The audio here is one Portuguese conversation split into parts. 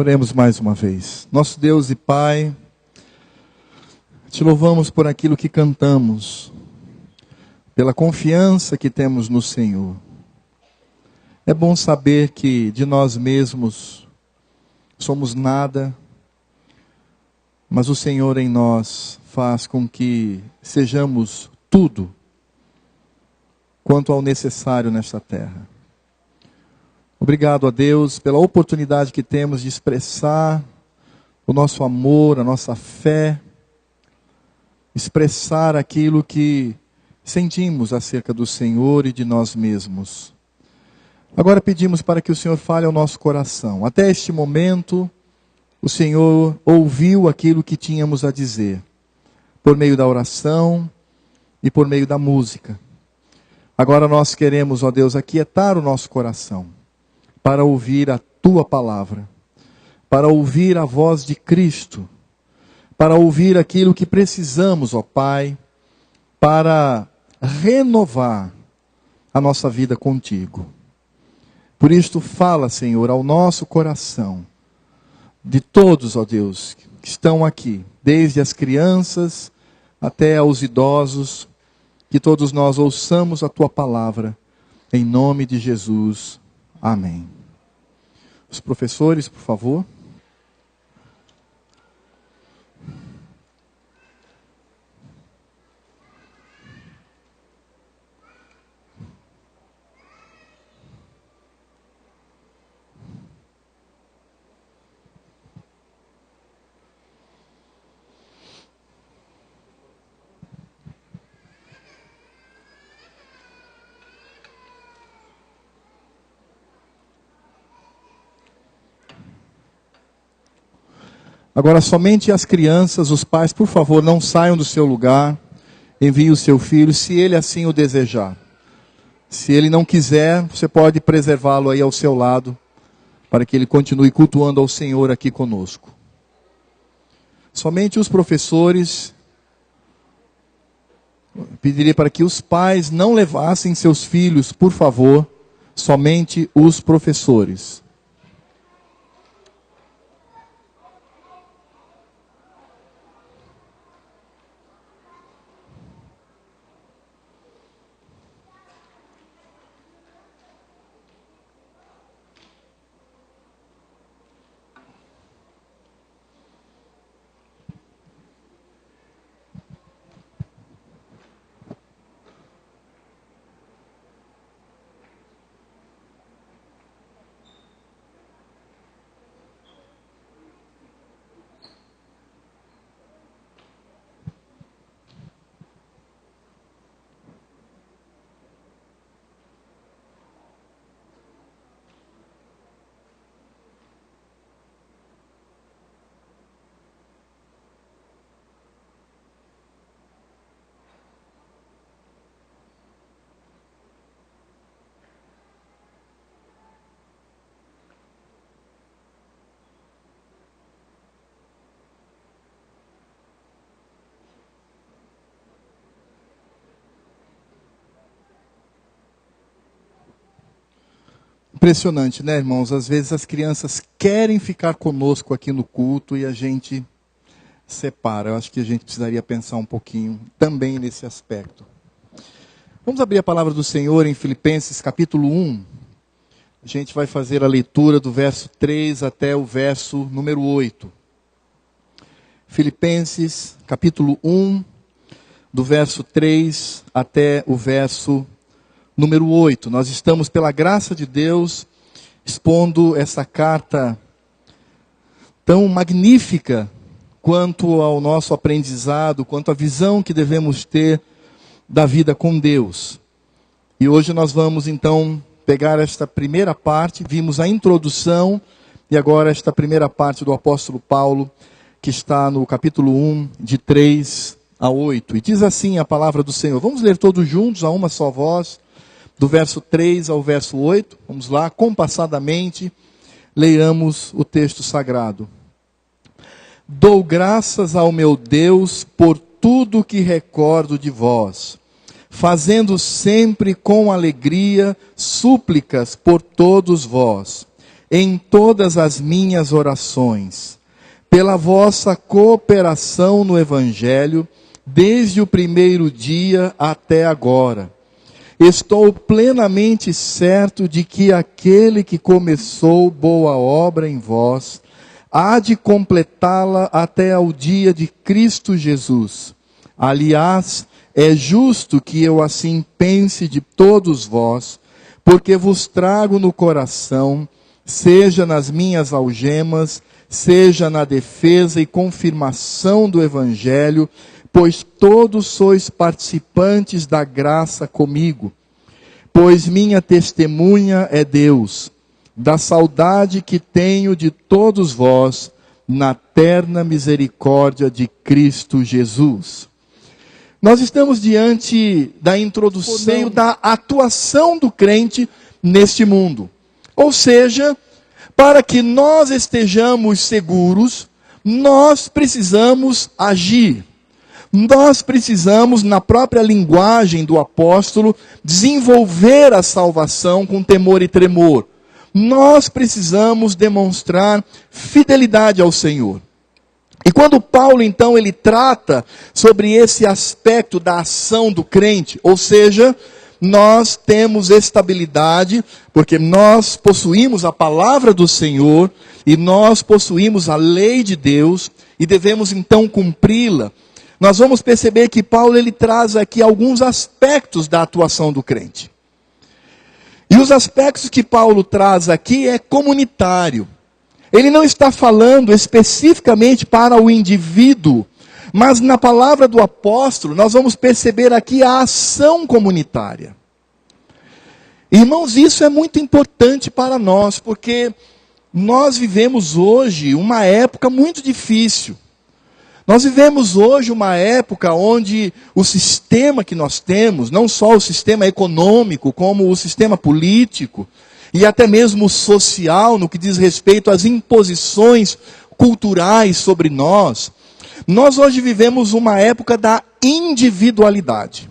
Oremos mais uma vez. Nosso Deus e Pai, te louvamos por aquilo que cantamos, pela confiança que temos no Senhor. É bom saber que de nós mesmos somos nada, mas o Senhor em nós faz com que sejamos tudo quanto ao necessário nesta terra. Obrigado a Deus pela oportunidade que temos de expressar o nosso amor, a nossa fé, expressar aquilo que sentimos acerca do Senhor e de nós mesmos. Agora pedimos para que o Senhor fale ao nosso coração. Até este momento, o Senhor ouviu aquilo que tínhamos a dizer, por meio da oração e por meio da música. Agora nós queremos, ó Deus, aquietar o nosso coração, para ouvir a Tua palavra, para ouvir a voz de Cristo, para ouvir aquilo que precisamos, ó Pai, para renovar a nossa vida contigo. Por isto fala, Senhor, ao nosso coração, de todos, ó Deus, que estão aqui, desde as crianças até aos idosos, que todos nós ouçamos a Tua palavra, em nome de Jesus. Amém. Os professores, por favor. Agora somente as crianças, os pais, por favor, não saiam do seu lugar, enviem o seu filho, se ele assim o desejar. Se ele não quiser, você pode preservá-lo aí ao seu lado, para que ele continue cultuando ao Senhor aqui conosco. Somente os professores, pediria para que os pais não levassem seus filhos, por favor, somente os professores. Impressionante, né, irmãos? Às vezes as crianças querem ficar conosco aqui no culto e a gente separa. Eu acho que a gente precisaria pensar um pouquinho também nesse aspecto. Vamos abrir a palavra do Senhor em Filipenses capítulo 1. A gente vai fazer a leitura do verso 3 até o verso número 8. Filipenses capítulo 1, do verso 3 até o verso número 8. Nós estamos, pela graça de Deus, expondo essa carta tão magnífica quanto ao nosso aprendizado, quanto à visão que devemos ter da vida com Deus. E hoje nós vamos então pegar esta primeira parte, vimos a introdução, e agora esta primeira parte do apóstolo Paulo, que está no capítulo 1, de 3 a 8. E diz assim a palavra do Senhor. Vamos ler todos juntos, a uma só voz, do verso 3 ao verso 8, vamos lá, compassadamente, leiamos o texto sagrado. Dou graças ao meu Deus por tudo que recordo de vós, fazendo sempre com alegria súplicas por todos vós, em todas as minhas orações, pela vossa cooperação no Evangelho, desde o primeiro dia até agora. Estou plenamente certo de que aquele que começou boa obra em vós, há de completá-la até ao dia de Cristo Jesus. Aliás, é justo que eu assim pense de todos vós, porque vos trago no coração, seja nas minhas algemas, seja na defesa e confirmação do Evangelho, pois todos sois participantes da graça comigo. Pois minha testemunha é Deus, da saudade que tenho de todos vós, na terna misericórdia de Cristo Jesus. Nós estamos diante da introdução da atuação do crente neste mundo. Ou seja, para que nós estejamos seguros, nós precisamos agir. Nós precisamos, na própria linguagem do apóstolo, desenvolver a salvação com temor e tremor. Nós precisamos demonstrar fidelidade ao Senhor. E quando Paulo, então, ele trata sobre esse aspecto da ação do crente, ou seja, nós temos estabilidade, porque nós possuímos a palavra do Senhor, e nós possuímos a lei de Deus, e devemos então cumpri-la. Nós vamos perceber que Paulo ele traz aqui alguns aspectos da atuação do crente. E os aspectos que Paulo traz aqui é comunitário. Ele não está falando especificamente para o indivíduo, mas na palavra do apóstolo nós vamos perceber aqui a ação comunitária. Irmãos, isso é muito importante para nós, porque nós vivemos hoje uma época muito difícil. Nós vivemos hoje uma época onde o sistema que nós temos, não só o sistema econômico, como o sistema político, e até mesmo social, no que diz respeito às imposições culturais sobre nós, nós hoje vivemos uma época da individualidade.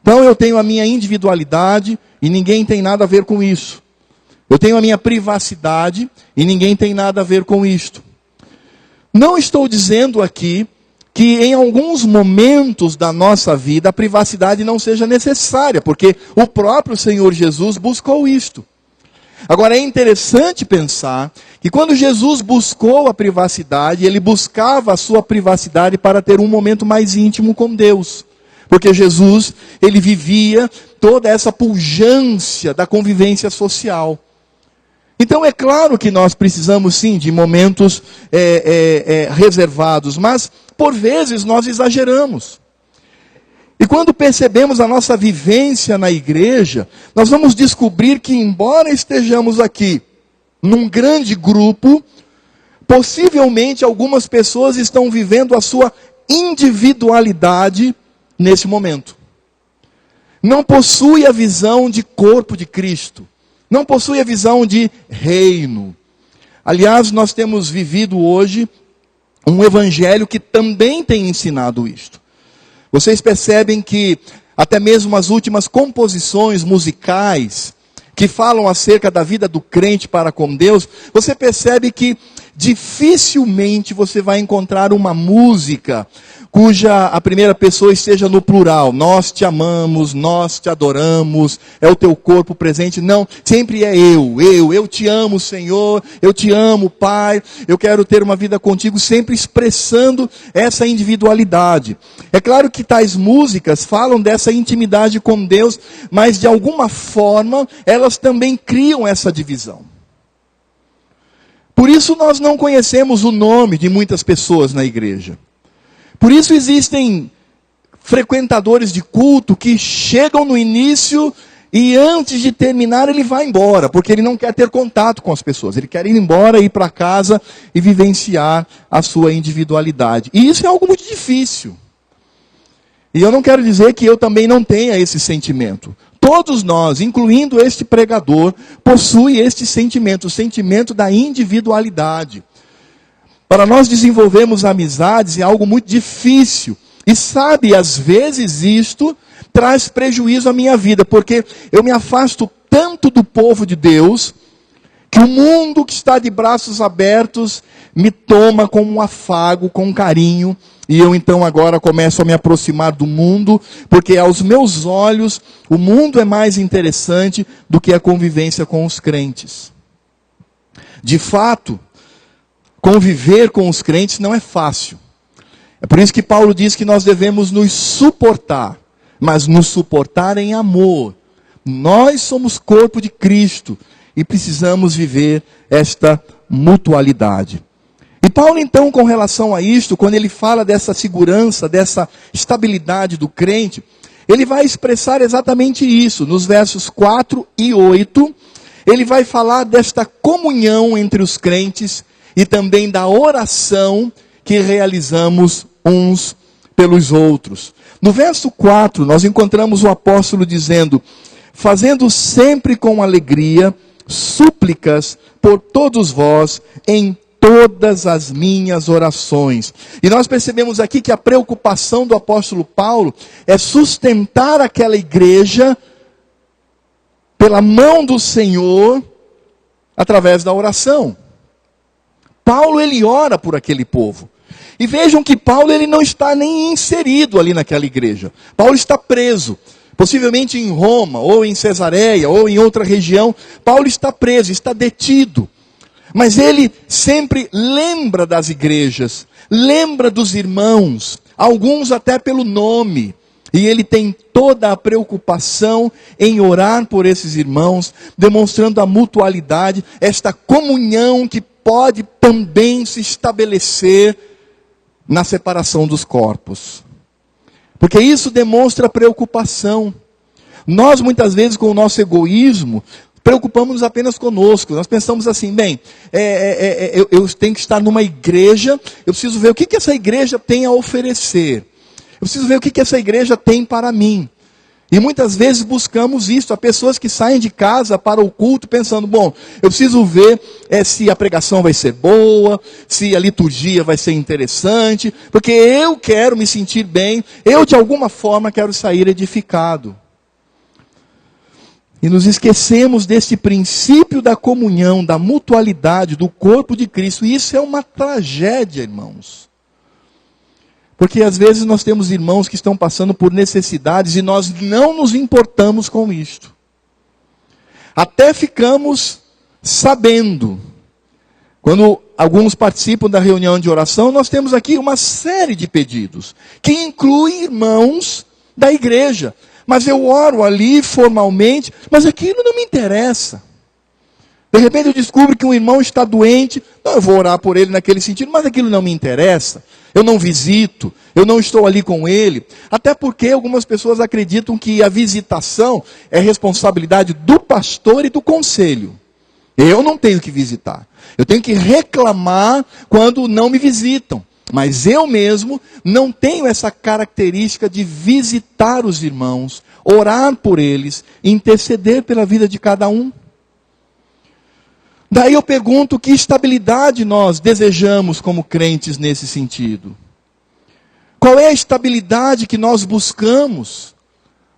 Então eu tenho a minha individualidade e ninguém tem nada a ver com isso. Eu tenho a minha privacidade e ninguém tem nada a ver com isto. Não estou dizendo aqui que em alguns momentos da nossa vida a privacidade não seja necessária, porque o próprio Senhor Jesus buscou isto. Agora é interessante pensar que quando Jesus buscou a privacidade, ele buscava a sua privacidade para ter um momento mais íntimo com Deus. Porque Jesus, ele vivia toda essa pujança da convivência social. Então é claro que nós precisamos sim de momentos reservados, mas por vezes nós exageramos. E quando percebemos a nossa vivência na igreja, nós vamos descobrir que embora estejamos aqui num grande grupo, possivelmente algumas pessoas estão vivendo a sua individualidade nesse momento. Não possui a visão de corpo de Cristo. Não possui a visão de reino. Aliás, nós temos vivido hoje um evangelho que também tem ensinado isto. Vocês percebem que até mesmo as últimas composições musicais que falam acerca da vida do crente para com Deus, você percebe que dificilmente você vai encontrar uma música cuja a primeira pessoa esteja no plural. Nós te amamos, nós te adoramos, é o teu corpo presente. Não, sempre é eu te amo, Senhor, eu te amo, Pai, eu quero ter uma vida contigo, sempre expressando essa individualidade. É claro que tais músicas falam dessa intimidade com Deus, mas de alguma forma elas também criam essa divisão. Por isso nós não conhecemos o nome de muitas pessoas na igreja. Por isso existem frequentadores de culto que chegam no início e antes de terminar ele vai embora, porque ele não quer ter contato com as pessoas. Ele quer ir embora, ir para casa e vivenciar a sua individualidade. E isso é algo muito difícil. E eu não quero dizer que eu também não tenha esse sentimento. Todos nós, incluindo este pregador, possuem este sentimento, o sentimento da individualidade. Para nós desenvolvermos amizades é algo muito difícil. E sabe, às vezes isto traz prejuízo à minha vida, porque eu me afasto tanto do povo de Deus, Que o mundo que está de braços abertos me toma com um afago, com um carinho, e eu então agora começo a me aproximar do mundo, porque aos meus olhos o mundo é mais interessante do que a convivência com os crentes. De fato, conviver com os crentes não é fácil. É por isso que Paulo diz que nós devemos nos suportar, mas nos suportar em amor. Nós somos corpo de Cristo e precisamos viver esta mutualidade. E Paulo então, com relação a isto, quando ele fala dessa segurança, dessa estabilidade do crente, ele vai expressar exatamente isso. Nos versos 4 e 8, ele vai falar desta comunhão entre os crentes e também da oração que realizamos uns pelos outros. No verso 4, nós encontramos o apóstolo dizendo: fazendo sempre com alegria súplicas por todos vós em todas as minhas orações. E nós percebemos aqui que a preocupação do apóstolo Paulo é sustentar aquela igreja pela mão do Senhor através da oração. Paulo, ele ora por aquele povo. E vejam que Paulo, ele não está nem inserido ali naquela igreja. Paulo está preso. Possivelmente em Roma, ou em Cesareia, ou em outra região. Paulo está preso, está detido. Mas ele sempre lembra das igrejas, lembra dos irmãos, alguns até pelo nome. E ele tem toda a preocupação em orar por esses irmãos, demonstrando a mutualidade, esta comunhão que pode também se estabelecer na separação dos corpos. Porque isso demonstra preocupação. Nós muitas vezes com o nosso egoísmo, preocupamos-nos apenas conosco. Nós pensamos assim, bem, eu tenho que estar numa igreja, eu preciso ver o que essa igreja tem a oferecer. Eu preciso ver o que essa igreja tem para mim. E muitas vezes buscamos isso. Há pessoas que saem de casa para o culto pensando, bom, eu preciso ver se a pregação vai ser boa, se a liturgia vai ser interessante, porque eu quero me sentir bem, eu de alguma forma quero sair edificado. E nos esquecemos deste princípio da comunhão, da mutualidade, do corpo de Cristo. E isso é uma tragédia, irmãos. Porque às vezes nós temos irmãos que estão passando por necessidades e nós não nos importamos com isto. Até ficamos sabendo. Quando alguns participam da reunião de oração, nós temos aqui uma série de pedidos, que inclui irmãos da igreja. Mas eu oro ali formalmente, mas aquilo não me interessa. De repente eu descubro que um irmão está doente, não, eu vou orar por ele naquele sentido, mas aquilo não me interessa. Eu não visito, eu não estou ali com ele. Até porque algumas pessoas acreditam que a visitação é responsabilidade do pastor e do conselho. Eu não tenho que visitar. Eu tenho que reclamar quando não me visitam. Mas eu mesmo não tenho essa característica de visitar os irmãos, orar por eles, interceder pela vida de cada um. Daí eu pergunto, que estabilidade nós desejamos como crentes nesse sentido? Qual é a estabilidade que nós buscamos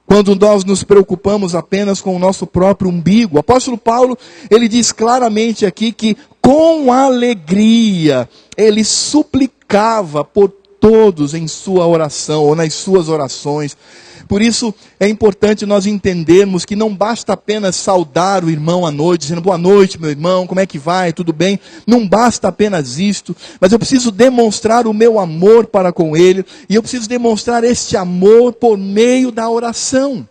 quando nós nos preocupamos apenas com o nosso próprio umbigo? O apóstolo Paulo, ele diz claramente aqui que com alegria ele suplicava por todos em sua oração ou nas suas orações. Por isso é importante nós entendermos que não basta apenas saudar o irmão à noite, dizendo boa noite meu irmão, como é que vai, tudo bem? Não basta apenas isto, mas eu preciso demonstrar o meu amor para com ele, e eu preciso demonstrar este amor por meio da oração.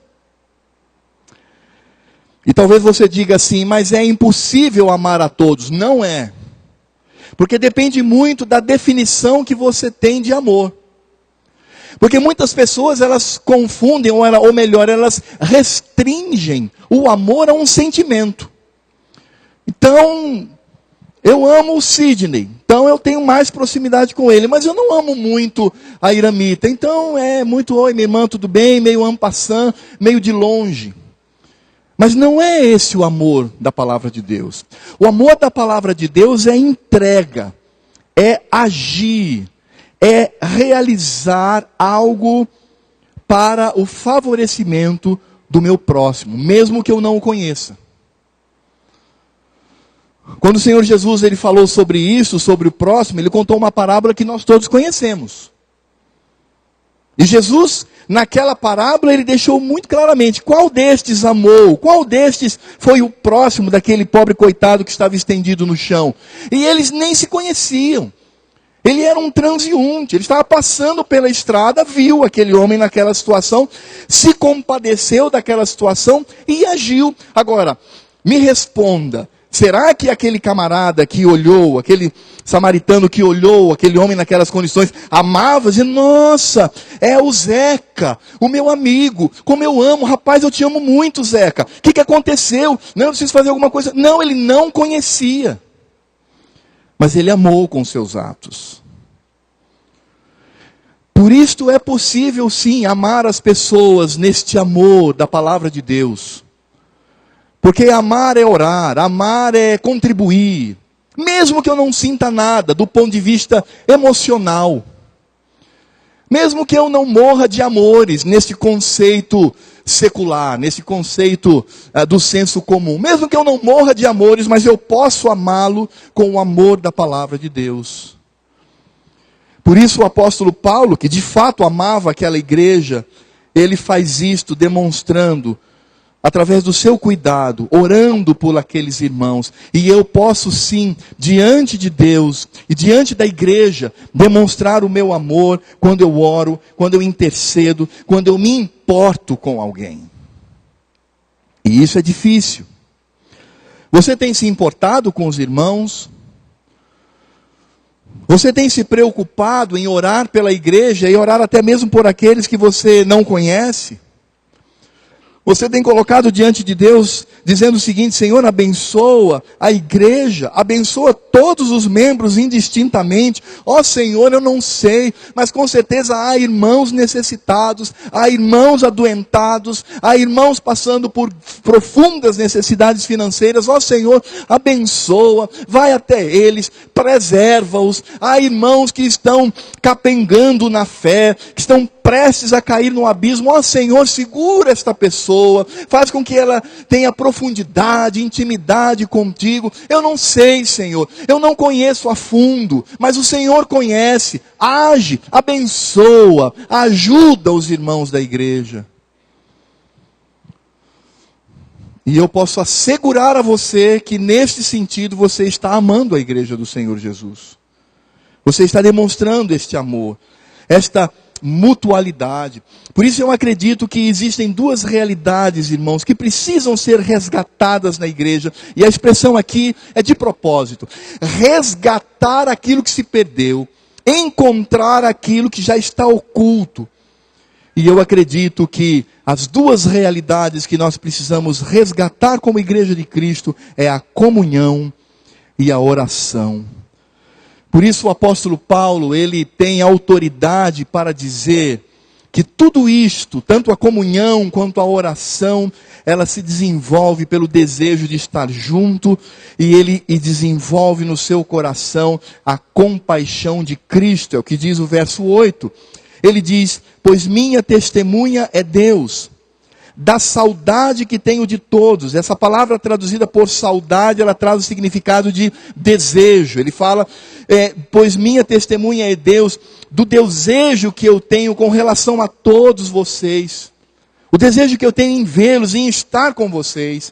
E talvez você diga assim, mas é impossível amar a todos. Não é. Porque depende muito da definição que você tem de amor. Porque muitas pessoas, elas confundem, ou melhor, elas restringem o amor a um sentimento. Então, eu amo o Sidney, então eu tenho mais proximidade com ele, mas eu não amo muito a Iramita. Então é muito, oi minha irmã, tudo bem, meio en passant, meio de longe. Mas não é esse o amor da palavra de Deus. O amor da palavra de Deus é entrega, é agir, é realizar algo para o favorecimento do meu próximo, mesmo que eu não o conheça. Quando o Senhor Jesus ele falou sobre isso, sobre o próximo, ele contou uma parábola que nós todos conhecemos. E Jesus, naquela parábola, ele deixou muito claramente qual destes amou, qual destes foi o próximo daquele pobre coitado que estava estendido no chão. E eles nem se conheciam. Ele era um transeunte, ele estava passando pela estrada, viu aquele homem naquela situação, se compadeceu daquela situação e agiu. Agora, me responda, será que aquele camarada que olhou, aquele samaritano que olhou aquele homem naquelas condições, amava, dizendo, nossa, é o Zeca, o meu amigo, como eu amo, rapaz, eu te amo muito, Zeca. O que aconteceu? Não, eu preciso fazer alguma coisa. Não, ele não conhecia. Mas ele amou com seus atos. Por isto é possível sim amar as pessoas neste amor da palavra de Deus. Porque amar é orar, amar é contribuir. Mesmo que eu não sinta nada do ponto de vista emocional. Mesmo que eu não morra de amores nesse conceito secular, nesse conceito do senso comum. Mesmo que eu não morra de amores, mas eu posso amá-lo com o amor da palavra de Deus. Por isso o apóstolo Paulo, que de fato amava aquela igreja, ele faz isto demonstrando, através do seu cuidado, orando por aqueles irmãos. E eu posso sim, diante de Deus e diante da igreja, demonstrar o meu amor quando eu oro, quando eu intercedo, quando eu me importo com alguém. E isso é difícil. Você tem se importado com os irmãos? Você tem se preocupado em orar pela igreja e orar até mesmo por aqueles que você não conhece? Você tem colocado diante de Deus, dizendo o seguinte, Senhor, abençoa a igreja, abençoa todos os membros indistintamente. Ó Senhor, eu não sei, mas com certeza há irmãos necessitados, há irmãos adoentados, há irmãos passando por profundas necessidades financeiras. Ó Senhor, abençoa, vai até eles, preserva-os. Há irmãos que estão capengando na fé, que estão prestes a cair no abismo. Ó Senhor, segura esta pessoa, faz com que ela tenha profundidade, intimidade contigo. Eu não sei, Senhor, eu não conheço a fundo, mas o Senhor conhece. Age, abençoa, ajuda os irmãos da igreja. E eu posso assegurar a você que neste sentido você está amando a igreja do Senhor Jesus. Você está demonstrando este amor, esta mutualidade. Por isso eu acredito que existem duas realidades, irmãos, que precisam ser resgatadas na igreja. E a expressão aqui é de propósito. Resgatar aquilo que se perdeu. Encontrar aquilo que já está oculto. E eu acredito que as duas realidades que nós precisamos resgatar como igreja de Cristo é a comunhão e a oração. Por isso o apóstolo Paulo, ele tem autoridade para dizer que tudo isto, tanto a comunhão quanto a oração, ela se desenvolve pelo desejo de estar junto, e ele desenvolve no seu coração a compaixão de Cristo, é o que diz o verso 8. Ele diz, pois minha testemunha é Deus, da saudade que tenho de todos. Essa palavra traduzida por saudade, ela traz o significado de desejo. Ele fala, pois minha testemunha é Deus, do desejo que eu tenho com relação a todos vocês. O desejo que eu tenho em vê-los, em estar com vocês.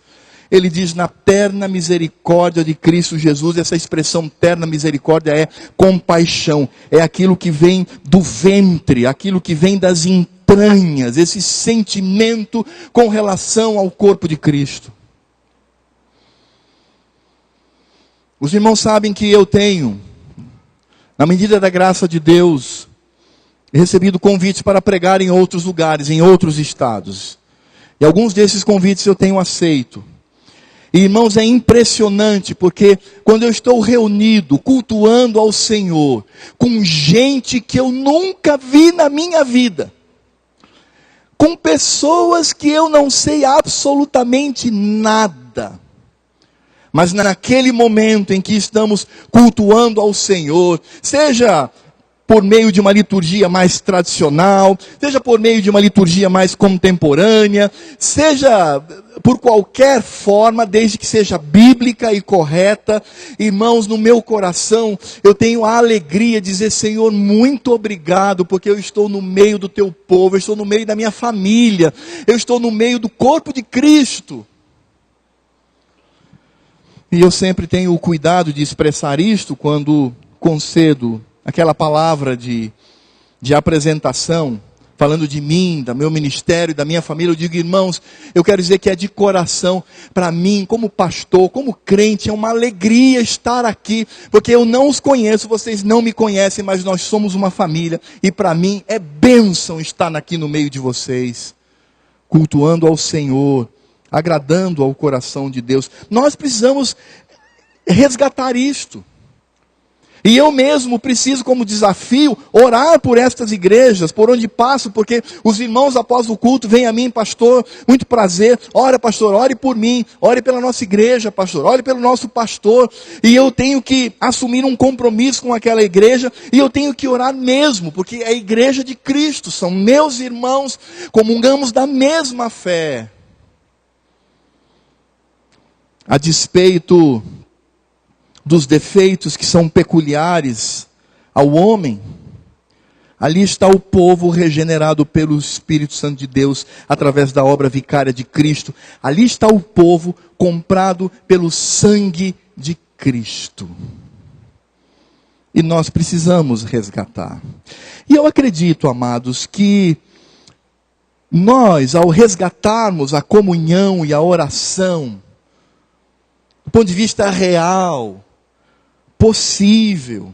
Ele diz, na terna misericórdia de Cristo Jesus. Essa expressão terna misericórdia é compaixão. É aquilo que vem do ventre, aquilo que vem das entranhas, esse sentimento com relação ao corpo de Cristo. Os irmãos sabem que eu tenho, na medida da graça de Deus, recebido convites para pregar em outros lugares, em outros estados. E alguns desses convites eu tenho aceito. E, irmãos, é impressionante, porque quando eu estou reunido, cultuando ao Senhor, com gente que eu nunca vi na minha vida, com pessoas que eu não sei absolutamente nada, mas naquele momento em que estamos cultuando ao Senhor, seja por meio de uma liturgia mais tradicional, seja por meio de uma liturgia mais contemporânea, seja por qualquer forma, desde que seja bíblica e correta. Irmãos, no meu coração, eu tenho a alegria de dizer: Senhor, muito obrigado, porque eu estou no meio do teu povo, eu estou no meio da minha família, eu estou no meio do corpo de Cristo. E eu sempre tenho o cuidado de expressar isto quando concedo aquela palavra de apresentação, falando de mim, do meu ministério, da minha família. Eu digo: irmãos, eu quero dizer que é de coração, para mim, como pastor, como crente, é uma alegria estar aqui, porque eu não os conheço, vocês não me conhecem, mas nós somos uma família, e para mim é bênção estar aqui no meio de vocês, cultuando ao Senhor, agradando ao coração de Deus. Nós precisamos resgatar isto. E eu mesmo preciso, como desafio, orar por estas igrejas, por onde passo, porque os irmãos após o culto vêm a mim: pastor, muito prazer, ora pastor, ore por mim, ore pela nossa igreja, pastor, ore pelo nosso pastor. E eu tenho que assumir um compromisso com aquela igreja, e eu tenho que orar mesmo, porque é a igreja de Cristo, são meus irmãos, comungamos da mesma fé. A despeito dos defeitos que são peculiares ao homem, ali está o povo regenerado pelo Espírito Santo de Deus, através da obra vicária de Cristo. Ali está o povo comprado pelo sangue de Cristo. E nós precisamos resgatar. E eu acredito, amados, que nós, ao resgatarmos a comunhão e a oração, do ponto de vista real, possível,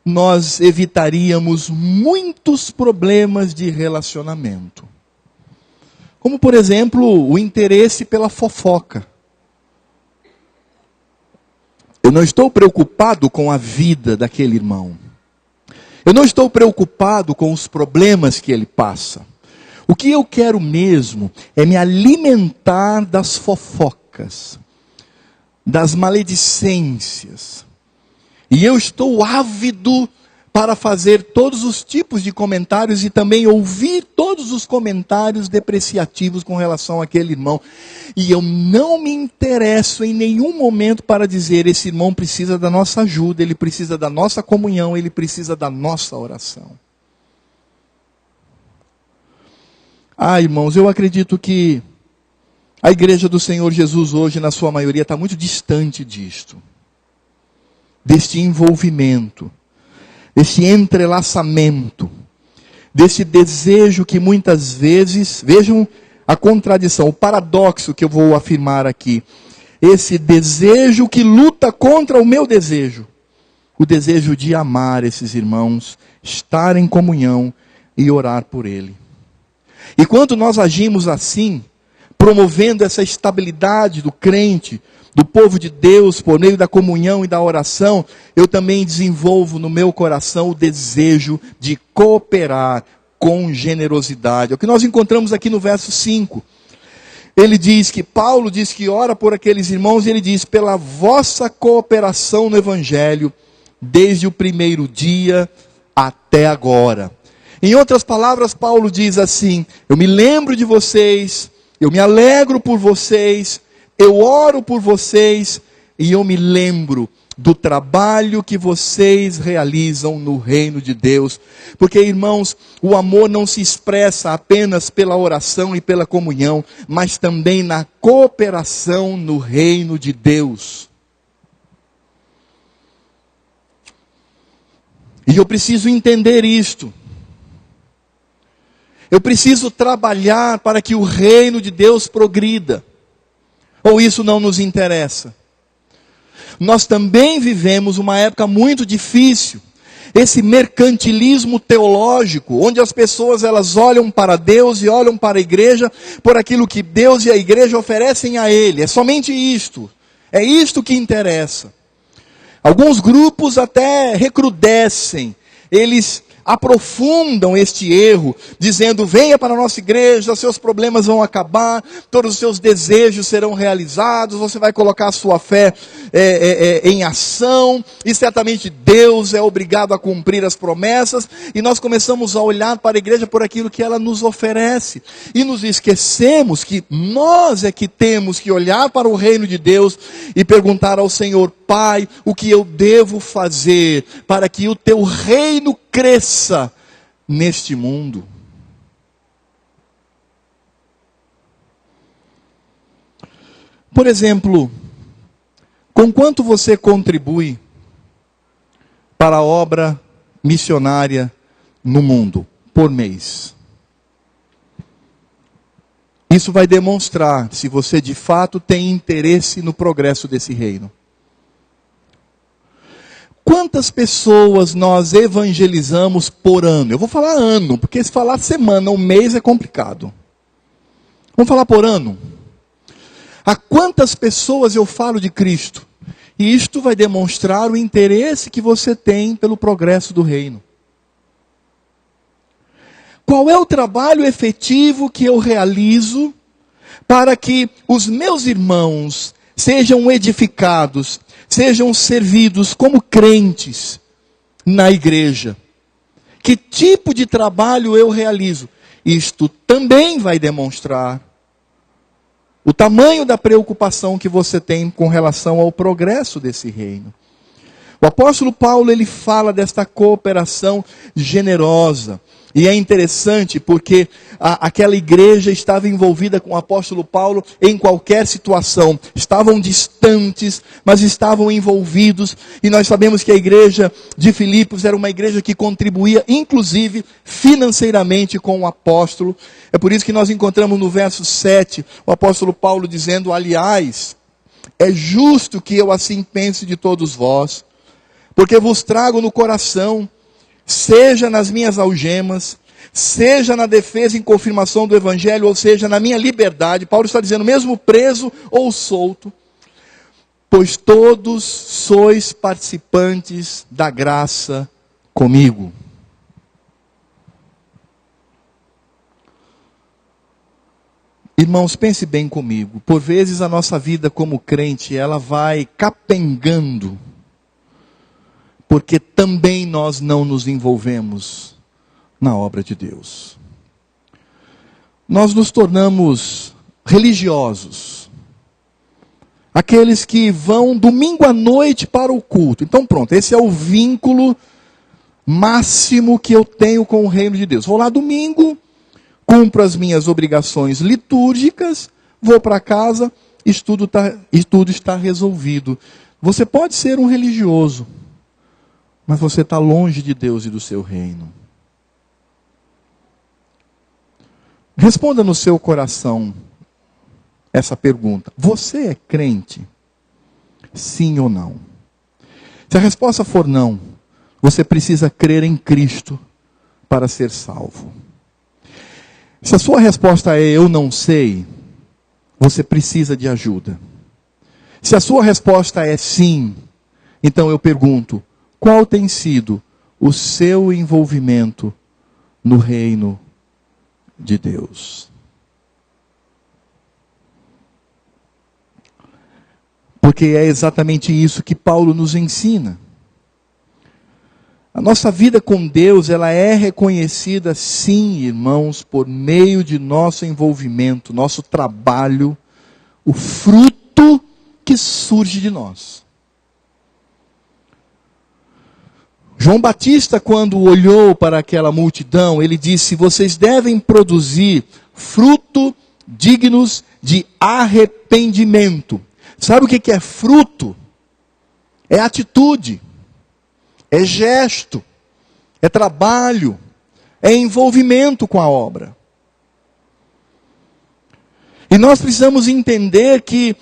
nós evitaríamos muitos problemas de relacionamento. Como, por exemplo, o interesse pela fofoca. Eu não estou preocupado com a vida daquele irmão. Eu não estou preocupado com os problemas que ele passa. O que eu quero mesmo é me alimentar das fofocas, das maledicências. E eu estou ávido para fazer todos os tipos de comentários e também ouvir todos os comentários depreciativos com relação àquele irmão. E eu não me interesso em nenhum momento para dizer: esse irmão precisa da nossa ajuda, ele precisa da nossa comunhão, ele precisa da nossa oração. Irmãos, eu acredito que a igreja do Senhor Jesus hoje, na sua maioria, está muito distante disto. Deste envolvimento, deste entrelaçamento, desse desejo que muitas vezes, vejam a contradição, o paradoxo que eu vou afirmar aqui. Esse desejo que luta contra o meu desejo. O desejo de amar esses irmãos, estar em comunhão e orar por ele. E quando nós agimos assim, promovendo essa estabilidade do crente, do povo de Deus, por meio da comunhão e da oração, eu também desenvolvo no meu coração o desejo de cooperar com generosidade. É o que nós encontramos aqui no verso 5. Paulo diz que ora por aqueles irmãos, e ele diz: pela vossa cooperação no Evangelho, desde o primeiro dia até agora. Em outras palavras, Paulo diz assim: eu me lembro de vocês, eu me alegro por vocês, eu oro por vocês, e eu me lembro do trabalho que vocês realizam no reino de Deus. Porque, irmãos, o amor não se expressa apenas pela oração e pela comunhão, mas também na cooperação no reino de Deus. E eu preciso entender isto. Eu preciso trabalhar para que o reino de Deus progrida. Ou isso não nos interessa? Nós também vivemos uma época muito difícil. Esse mercantilismo teológico, onde as pessoas elas olham para Deus e olham para a igreja por aquilo que Deus e a igreja oferecem a ele. É somente isto. É isto que interessa. Alguns grupos até recrudescem. Eles aprofundam este erro, dizendo: venha para a nossa igreja, seus problemas vão acabar, todos os seus desejos serão realizados, você vai colocar a sua fé em ação, e certamente Deus é obrigado a cumprir as promessas, e nós começamos a olhar para a igreja por aquilo que ela nos oferece, e nos esquecemos que nós é que temos que olhar para o reino de Deus e perguntar ao Senhor: Pai, o que eu devo fazer para que o teu reino cresça neste mundo? Por exemplo, com quanto você contribui para a obra missionária no mundo por mês? Isso vai demonstrar se você de fato tem interesse no progresso desse reino. Quantas pessoas nós evangelizamos por ano? Eu vou falar ano, porque se falar semana, um mês é complicado. Vamos falar por ano. A quantas pessoas eu falo de Cristo? E isto vai demonstrar o interesse que você tem pelo progresso do reino. Qual é o trabalho efetivo que eu realizo para que os meus irmãos sejam edificados, sejam servidos como crentes na igreja? Que tipo de trabalho eu realizo? Isto também vai demonstrar o tamanho da preocupação que você tem com relação ao progresso desse reino. O apóstolo Paulo, ele fala desta cooperação generosa. E é interessante porque aquela igreja estava envolvida com o apóstolo Paulo em qualquer situação. Estavam distantes, mas estavam envolvidos. E nós sabemos que a igreja de Filipos era uma igreja que contribuía, inclusive, financeiramente com o apóstolo. É por isso que nós encontramos no verso 7, o apóstolo Paulo dizendo: aliás, é justo que eu assim pense de todos vós, porque vos trago no coração, seja nas minhas algemas, seja na defesa e confirmação do evangelho, ou seja, na minha liberdade. Paulo está dizendo, mesmo preso ou solto, pois todos sois participantes da graça comigo. Irmãos, pense bem comigo. Por vezes a nossa vida como crente, ela vai capengando, porque também nós não nos envolvemos na obra de Deus. Nós nos tornamos religiosos. Aqueles que vão domingo à noite para o culto. Então pronto, esse é o vínculo máximo que eu tenho com o reino de Deus. Vou lá domingo, cumpro as minhas obrigações litúrgicas, vou para casa e tudo está resolvido. Você pode ser um religioso, mas você está longe de Deus e do seu reino. Responda no seu coração essa pergunta: você é crente? Sim ou não? Se a resposta for não, você precisa crer em Cristo para ser salvo. Se a sua resposta é eu não sei, você precisa de ajuda. Se a sua resposta é sim, então eu pergunto: qual tem sido o seu envolvimento no reino de Deus? Porque é exatamente isso que Paulo nos ensina. A nossa vida com Deus, ela é reconhecida, sim, irmãos, por meio de nosso envolvimento, nosso trabalho, o fruto que surge de nós. João Batista, quando olhou para aquela multidão, ele disse: vocês devem produzir fruto dignos de arrependimento. Sabe o que é fruto? É atitude, é gesto, é trabalho, é envolvimento com a obra. E nós precisamos entender que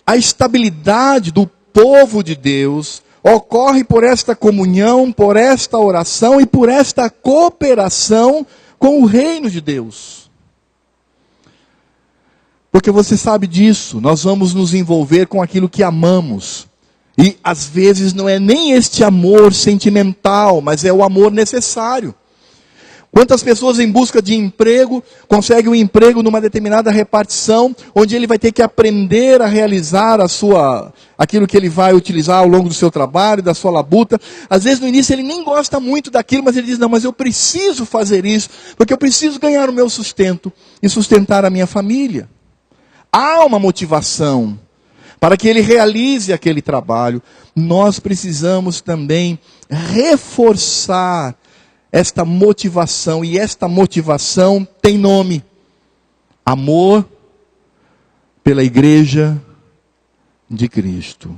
a estabilidade do povo de Deus ocorre por esta comunhão, por esta oração e por esta cooperação com o reino de Deus. Porque você sabe disso, nós vamos nos envolver com aquilo que amamos. E às vezes não é nem este amor sentimental, mas é o amor necessário. Quantas pessoas em busca de emprego conseguem um emprego numa determinada repartição, onde ele vai ter que aprender a realizar aquilo que ele vai utilizar ao longo do seu trabalho, da sua labuta. Às vezes no início ele nem gosta muito daquilo, mas ele diz, não, mas eu preciso fazer isso, porque eu preciso ganhar o meu sustento e sustentar a minha família. Há uma motivação para que ele realize aquele trabalho. Nós precisamos também reforçar esta motivação, e esta motivação tem nome: amor pela igreja de Cristo.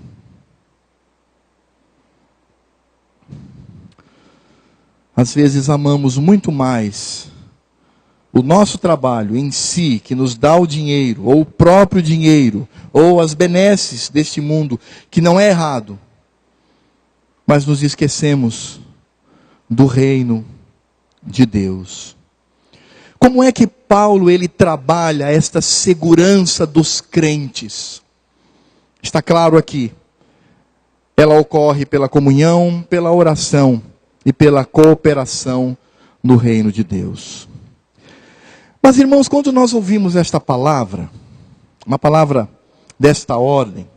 Às vezes amamos muito mais o nosso trabalho em si, que nos dá o dinheiro, ou o próprio dinheiro, ou as benesses deste mundo, que não é errado, mas nos esquecemos do reino de Deus. Como é que Paulo ele trabalha esta segurança dos crentes? Está claro aqui. Ela ocorre pela comunhão, pela oração e pela cooperação no reino de Deus. Mas irmãos, quando nós ouvimos esta palavra, uma palavra desta ordem,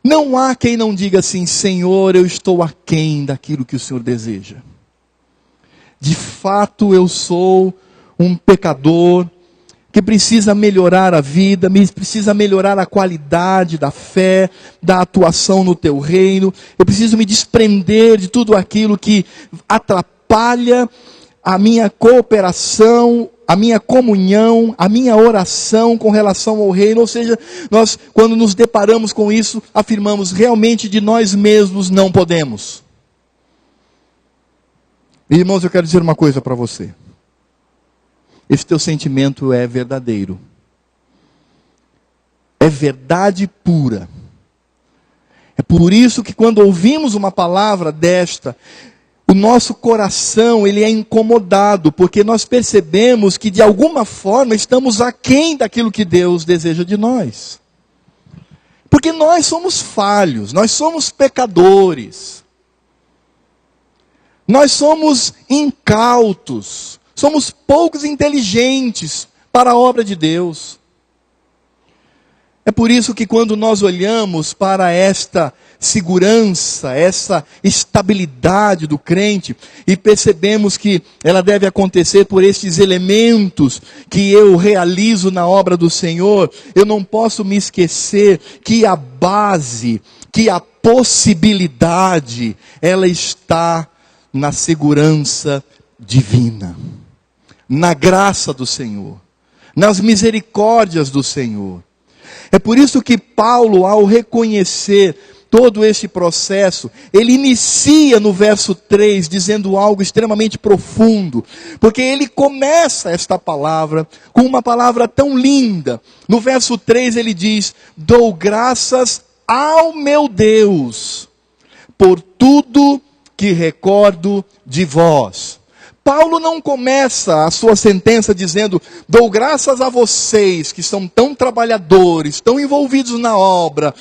não há quem não diga assim: Senhor, eu estou aquém daquilo que o Senhor deseja. De fato eu sou um pecador que precisa melhorar a vida, precisa melhorar a qualidade da fé, da atuação no teu reino. Eu preciso me desprender de tudo aquilo que atrapalha a minha cooperação, a minha comunhão, a minha oração com relação ao reino. Ou seja, nós, quando nos deparamos com isso, afirmamos: realmente de nós mesmos não podemos. Irmãos, eu quero dizer uma coisa para você. Esse teu sentimento é verdadeiro. É verdade pura. É por isso que quando ouvimos uma palavra desta, o nosso coração ele é incomodado, porque nós percebemos que de alguma forma estamos aquém daquilo que Deus deseja de nós. Porque nós somos falhos, nós somos pecadores. Nós somos incautos, somos poucos inteligentes para a obra de Deus. É por isso que quando nós olhamos para esta segurança, essa estabilidade do crente, e percebemos que ela deve acontecer por estes elementos que eu realizo na obra do Senhor, eu não posso me esquecer que a base, que a possibilidade, ela está na segurança divina, na graça do Senhor, nas misericórdias do Senhor. É por isso que Paulo, ao reconhecer todo este processo, ele inicia no verso 3, dizendo algo extremamente profundo, porque ele começa esta palavra com uma palavra tão linda. No verso 3 ele diz: dou graças ao meu Deus, por tudo que recordo de vós. Paulo não começa a sua sentença dizendo: dou graças a vocês que são tão trabalhadores, tão envolvidos na obra,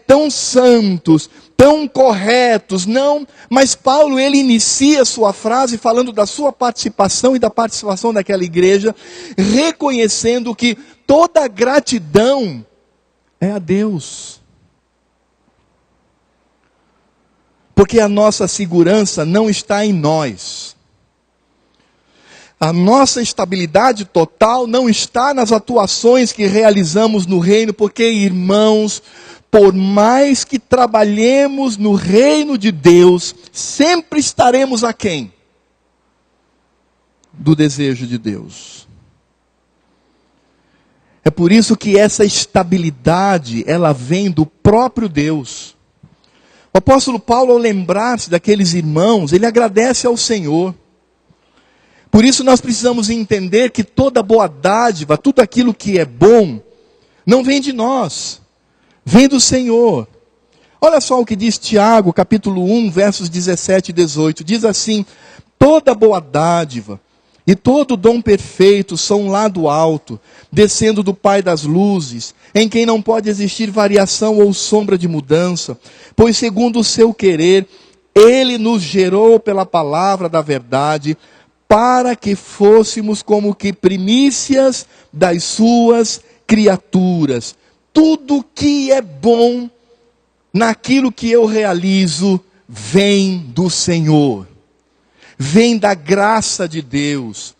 tão santos, tão corretos. Não, mas Paulo ele inicia sua frase falando da sua participação e da participação daquela igreja, reconhecendo que toda gratidão é a Deus. Porque a nossa segurança não está em nós. A nossa estabilidade total não está nas atuações que realizamos no reino, porque, irmãos, por mais que trabalhemos no reino de Deus, sempre estaremos aquém do desejo de Deus. É por isso que essa estabilidade, ela vem do próprio Deus. O apóstolo Paulo, ao lembrar-se daqueles irmãos, ele agradece ao Senhor. Por isso nós precisamos entender que toda boa dádiva, tudo aquilo que é bom, não vem de nós, vem do Senhor. Olha só o que diz Tiago, capítulo 1, versos 17 e 18. Diz assim: toda boa dádiva e todo dom perfeito são lá do alto, descendo do Pai das luzes, em quem não pode existir variação ou sombra de mudança, pois segundo o seu querer, Ele nos gerou pela palavra da verdade, para que fôssemos como que primícias das suas criaturas. Tudo que é bom naquilo que eu realizo vem do Senhor, vem da graça de Deus.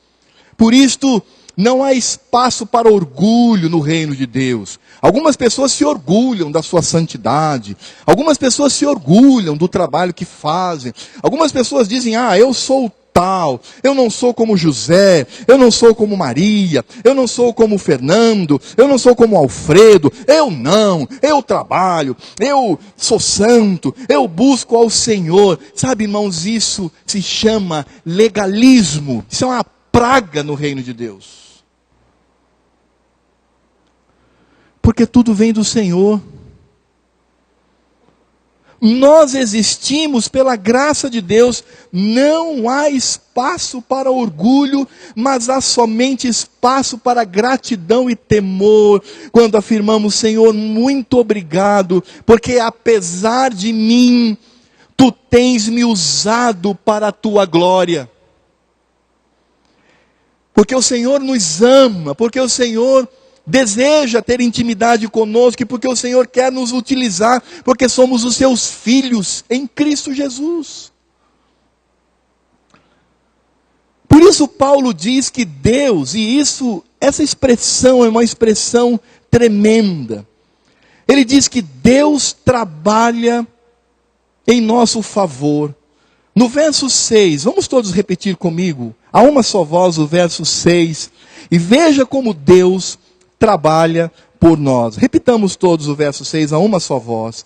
Por isto, não há espaço para orgulho no reino de Deus. Algumas pessoas se orgulham da sua santidade. Algumas pessoas se orgulham do trabalho que fazem. Algumas pessoas dizem, eu sou tal. Eu não sou como José. Eu não sou como Maria. Eu não sou como Fernando. Eu não sou como Alfredo. Eu trabalho. Eu sou santo. Eu busco ao Senhor. Sabe, irmãos, isso se chama legalismo. Isso é uma praga no reino de Deus. Porque tudo vem do Senhor. Nós existimos pela graça de Deus. Não há espaço para orgulho, mas há somente espaço para gratidão e temor. Quando afirmamos, Senhor, muito obrigado, porque apesar de mim, Tu tens me usado para a Tua glória. Porque o Senhor nos ama, porque o Senhor deseja ter intimidade conosco, e porque o Senhor quer nos utilizar, porque somos os seus filhos em Cristo Jesus. Por isso Paulo diz que Deus, e essa expressão é uma expressão tremenda. Ele diz que Deus trabalha em nosso favor. No verso 6, vamos todos repetir comigo, a uma só voz, o verso 6, e veja como Deus trabalha por nós. Repitamos todos o verso 6 a uma só voz.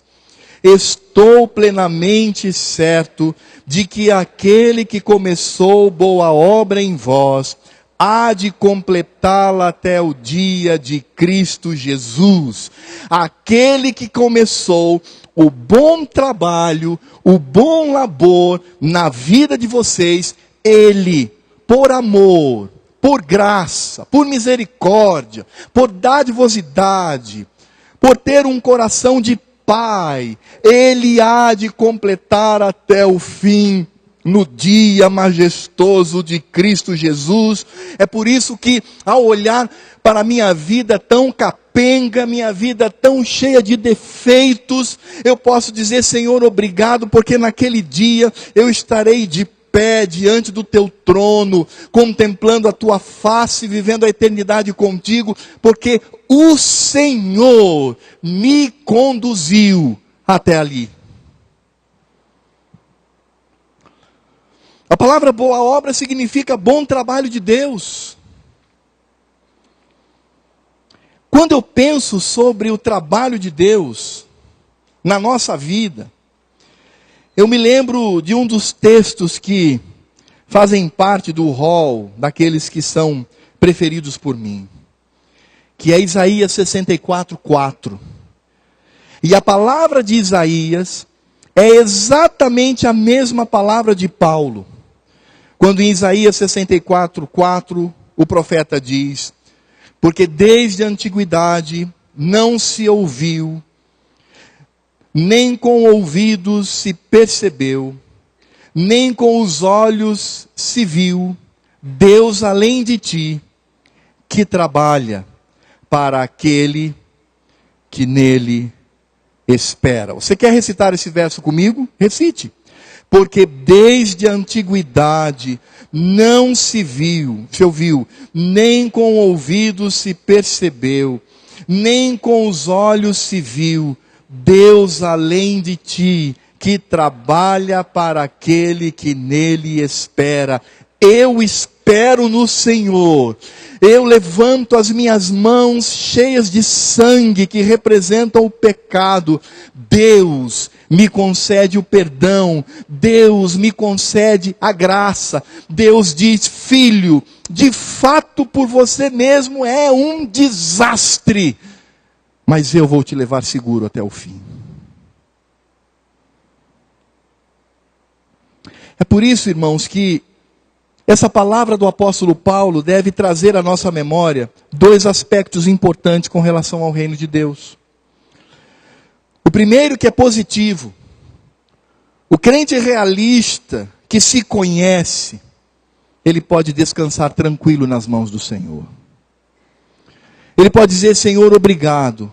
Estou plenamente certo de que aquele que começou boa obra em vós, há de completá-la até o dia de Cristo Jesus. Aquele que começou o bom trabalho, o bom labor na vida de vocês, Ele, por amor, por graça, por misericórdia, por dadivosidade, por ter um coração de Pai, Ele há de completar até o fim, no dia majestoso de Cristo Jesus. É por isso que, ao olhar para a minha vida tão capenga, minha vida tão cheia de defeitos, eu posso dizer, Senhor, obrigado, porque naquele dia eu estarei de pé diante do teu trono, contemplando a tua face, vivendo a eternidade contigo, porque o Senhor me conduziu até ali. A palavra boa obra significa bom trabalho de Deus. Quando eu penso sobre o trabalho de Deus na nossa vida, eu me lembro de um dos textos que fazem parte do rol daqueles que são preferidos por mim, que é Isaías 64:4. E a palavra de Isaías é exatamente a mesma palavra de Paulo. Quando em Isaías 64:4 o profeta diz: porque desde a antiguidade não se ouviu, nem com ouvidos se percebeu, nem com os olhos se viu, Deus além de ti, que trabalha para aquele que nele espera. Você quer recitar esse verso comigo? Recite. Porque desde a antiguidade não se ouviu, nem com ouvidos se percebeu, nem com os olhos se viu, Deus além de ti, que trabalha para aquele que nele espera. Eu espero no Senhor. Eu levanto as minhas mãos cheias de sangue que representam o pecado. Deus me concede o perdão. Deus me concede a graça. Deus diz: filho, de fato por você mesmo é um desastre, mas eu vou te levar seguro até o fim. É por isso, irmãos, que essa palavra do apóstolo Paulo deve trazer à nossa memória dois aspectos importantes com relação ao reino de Deus. O primeiro, que é positivo. O crente realista que se conhece, ele pode descansar tranquilo nas mãos do Senhor. Ele pode dizer: Senhor, obrigado.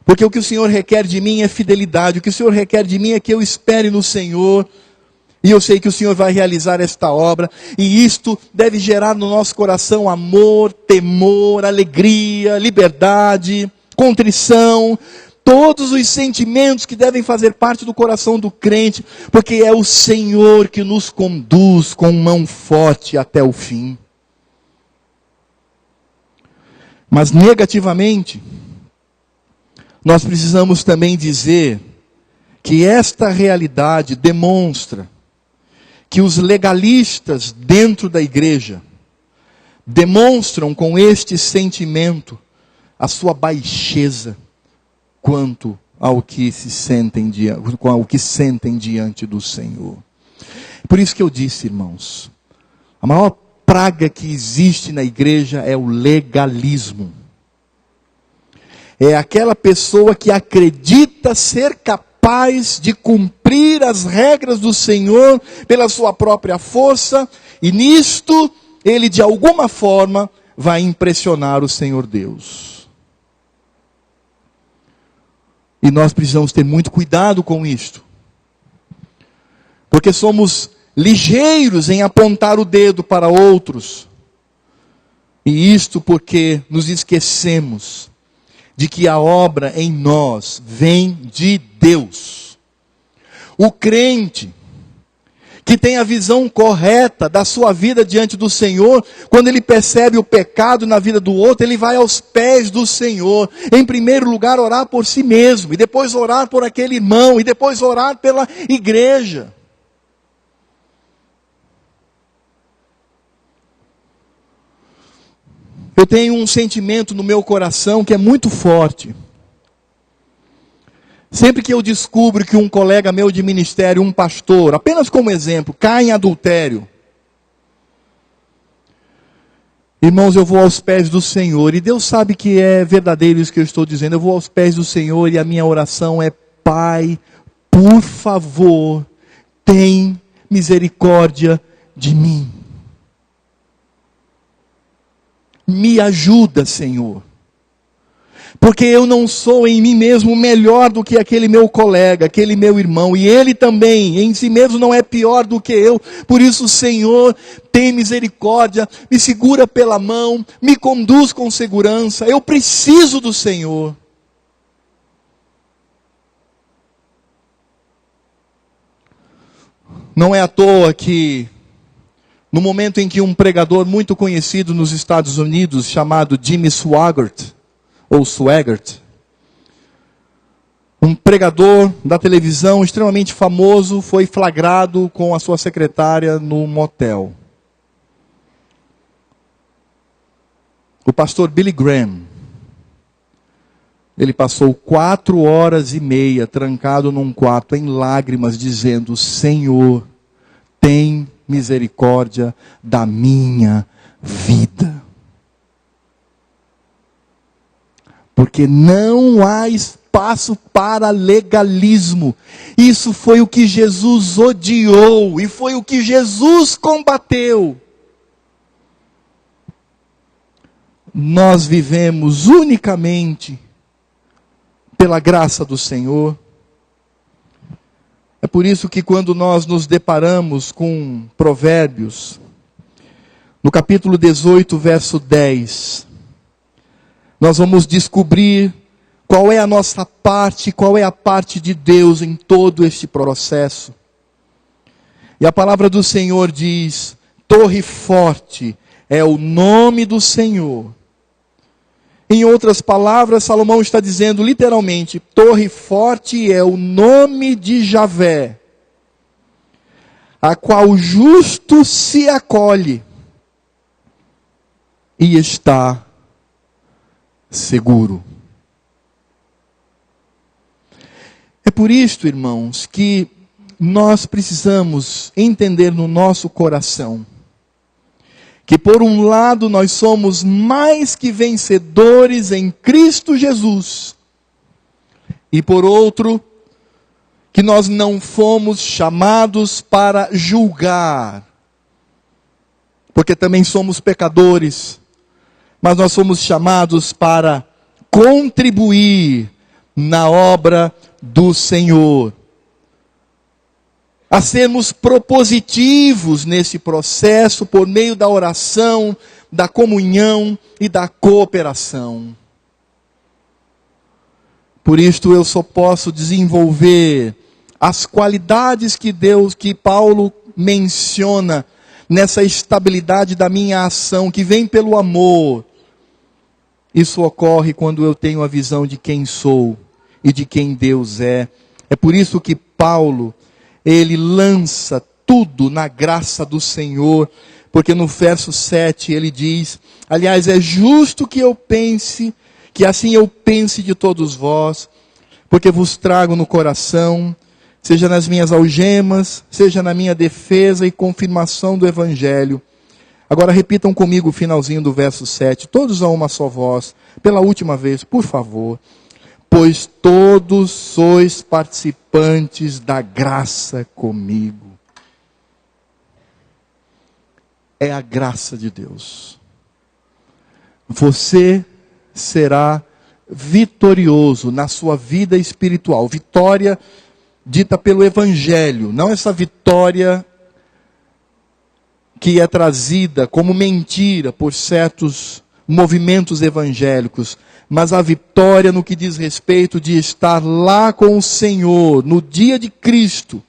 Porque o que o Senhor requer de mim é fidelidade. O que o Senhor requer de mim é que eu espere no Senhor. E eu sei que o Senhor vai realizar esta obra. E isto deve gerar no nosso coração amor, temor, alegria, liberdade, contrição. Todos os sentimentos que devem fazer parte do coração do crente. Porque é o Senhor que nos conduz com mão forte até o fim. Mas negativamente, nós precisamos também dizer que esta realidade demonstra que os legalistas dentro da igreja demonstram com este sentimento a sua baixeza quanto ao que sentem diante do Senhor. Por isso que eu disse, irmãos, a maior praga que existe na igreja é o legalismo. É aquela pessoa que acredita ser capaz de cumprir as regras do Senhor pela sua própria força, e nisto ele de alguma forma vai impressionar o Senhor Deus. E nós precisamos ter muito cuidado com isto, porque somos ligeiros em apontar o dedo para outros, e isto porque nos esquecemos de que a obra em nós vem de Deus. O crente que tem a visão correta da sua vida diante do Senhor, quando ele percebe o pecado na vida do outro, ele vai aos pés do Senhor. Em primeiro lugar, orar por si mesmo, e depois orar por aquele irmão, e depois orar pela igreja. Eu tenho um sentimento no meu coração que é muito forte. Sempre que eu descubro que um colega meu de ministério, um pastor, apenas como exemplo, cai em adultério, irmãos, eu vou aos pés do Senhor, e Deus sabe que é verdadeiro isso que eu estou dizendo. Eu vou aos pés do Senhor e a minha oração é: Pai, por favor, tem misericórdia de mim. Me ajuda, Senhor. Porque eu não sou em mim mesmo melhor do que aquele meu colega, aquele meu irmão. E ele também, em si mesmo, não é pior do que eu. Por isso, Senhor, tem misericórdia, me segura pela mão, me conduz com segurança. Eu preciso do Senhor. Não é à toa que no momento em que um pregador muito conhecido nos Estados Unidos, chamado Jimmy Swaggart, um pregador da televisão extremamente famoso, foi flagrado com a sua secretária no motel. O pastor Billy Graham, ele passou 4h30 trancado num quarto em lágrimas, dizendo: Senhor, tem misericórdia da minha vida. Porque não há espaço para legalismo. Isso foi o que Jesus odiou e foi o que Jesus combateu. Nós vivemos unicamente pela graça do Senhor. É por isso que quando nós nos deparamos com Provérbios, no capítulo 18, verso 10, nós vamos descobrir qual é a nossa parte, qual é a parte de Deus em todo este processo. E a palavra do Senhor diz: torre forte é o nome do Senhor. Em outras palavras, Salomão está dizendo literalmente: torre forte é o nome de Javé, a qual o justo se acolhe e está seguro. É por isto, irmãos, que nós precisamos entender no nosso coração que por um lado nós somos mais que vencedores em Cristo Jesus, e por outro, que nós não fomos chamados para julgar, porque também somos pecadores, mas nós somos chamados para contribuir na obra do Senhor, a sermos propositivos nesse processo por meio da oração, da comunhão e da cooperação. Por isto eu só posso desenvolver as qualidades que Paulo menciona nessa estabilidade da minha ação, que vem pelo amor. Isso ocorre quando eu tenho a visão de quem sou e de quem Deus é. É por isso que Paulo, ele lança tudo na graça do Senhor, porque no verso 7 ele diz: aliás, é justo que assim eu pense de todos vós, porque vos trago no coração, seja nas minhas algemas, seja na minha defesa e confirmação do Evangelho. Agora repitam comigo o finalzinho do verso 7, todos a uma só voz, pela última vez, por favor. Pois todos sois participantes da graça comigo. É a graça de Deus. Você será vitorioso na sua vida espiritual. Vitória dita pelo Evangelho, não essa vitória que é trazida como mentira por certos movimentos evangélicos, mas a vitória no que diz respeito de estar lá com o Senhor, no dia de Cristo.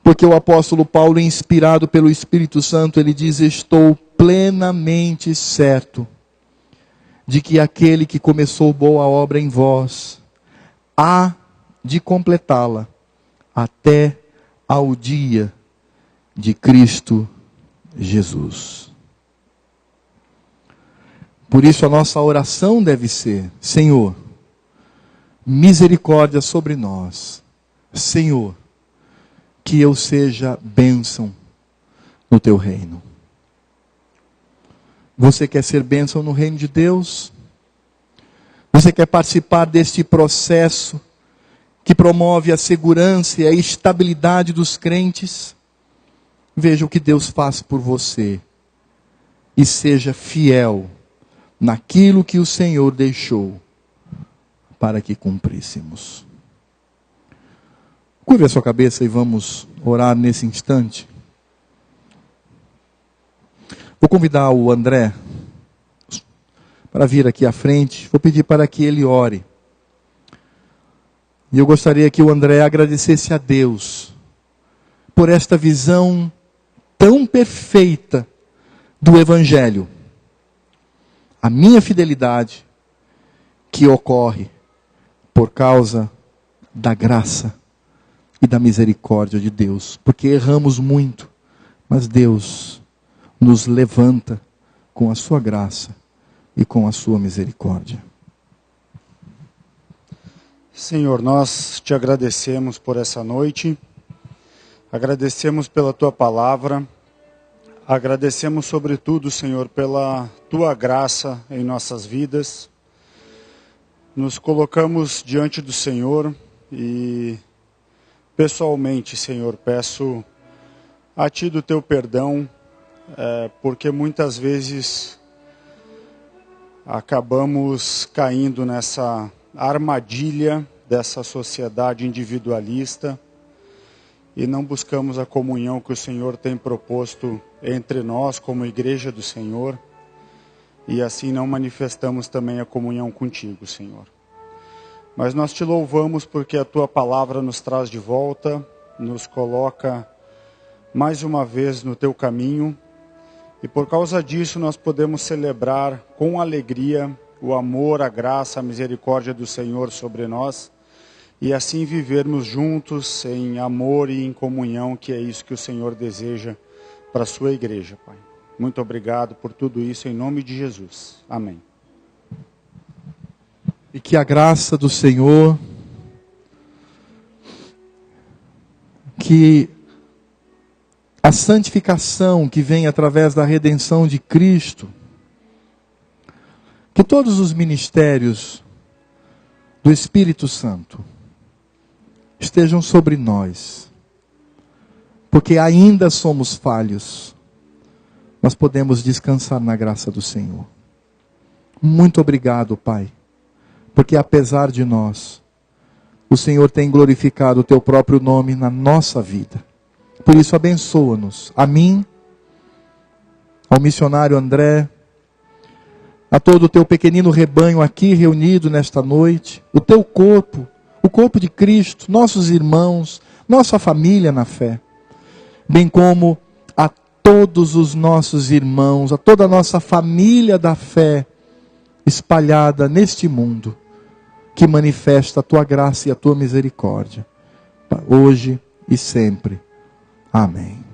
Porque o apóstolo Paulo, inspirado pelo Espírito Santo, ele diz: estou plenamente certo de que aquele que começou boa obra em vós, há de completá-la até ao dia de Cristo Jesus. Por isso a nossa oração deve ser: Senhor, misericórdia sobre nós. Senhor, que eu seja bênção no teu reino. Você quer ser bênção no reino de Deus? Você quer participar deste processo que promove a segurança e a estabilidade dos crentes? Veja o que Deus faz por você e seja fiel naquilo que o Senhor deixou para que cumpríssemos. Curve a sua cabeça e vamos orar nesse instante. Vou convidar o André para vir aqui à frente. Vou pedir para que ele ore. E eu gostaria que o André agradecesse a Deus por esta visão tão perfeita do Evangelho. A minha fidelidade que ocorre por causa da graça e da misericórdia de Deus. Porque erramos muito, mas Deus nos levanta com a sua graça e com a sua misericórdia. Senhor, nós te agradecemos por essa noite, agradecemos pela tua palavra, agradecemos sobretudo, Senhor, pela tua graça em nossas vidas. Nos colocamos diante do Senhor e pessoalmente, Senhor, peço a ti do teu perdão, porque muitas vezes acabamos caindo nessa armadilha dessa sociedade individualista e não buscamos a comunhão que o Senhor tem proposto entre nós como igreja do Senhor, e assim não manifestamos também a comunhão contigo, Senhor. Mas nós te louvamos porque a tua palavra nos traz de volta, nos coloca mais uma vez no teu caminho, e por causa disso nós podemos celebrar com alegria o amor, a graça, a misericórdia do Senhor sobre nós, e assim vivermos juntos em amor e em comunhão, que é isso que o Senhor deseja para a sua igreja, Pai. Muito obrigado por tudo isso, em nome de Jesus. Amém. E que a graça do Senhor, que a santificação que vem através da redenção de Cristo, que todos os ministérios do Espírito Santo estejam sobre nós, porque ainda somos falhos, nós podemos descansar na graça do Senhor. Muito obrigado, Pai, porque apesar de nós, o Senhor tem glorificado o teu próprio nome na nossa vida. Por isso, abençoa-nos, a mim, ao missionário André, a todo o teu pequenino rebanho aqui reunido nesta noite, o teu corpo, o corpo de Cristo, nossos irmãos, nossa família na fé, bem como a todos os nossos irmãos, a toda a nossa família da fé, espalhada neste mundo, que manifesta a tua graça e a tua misericórdia, hoje e sempre. Amém.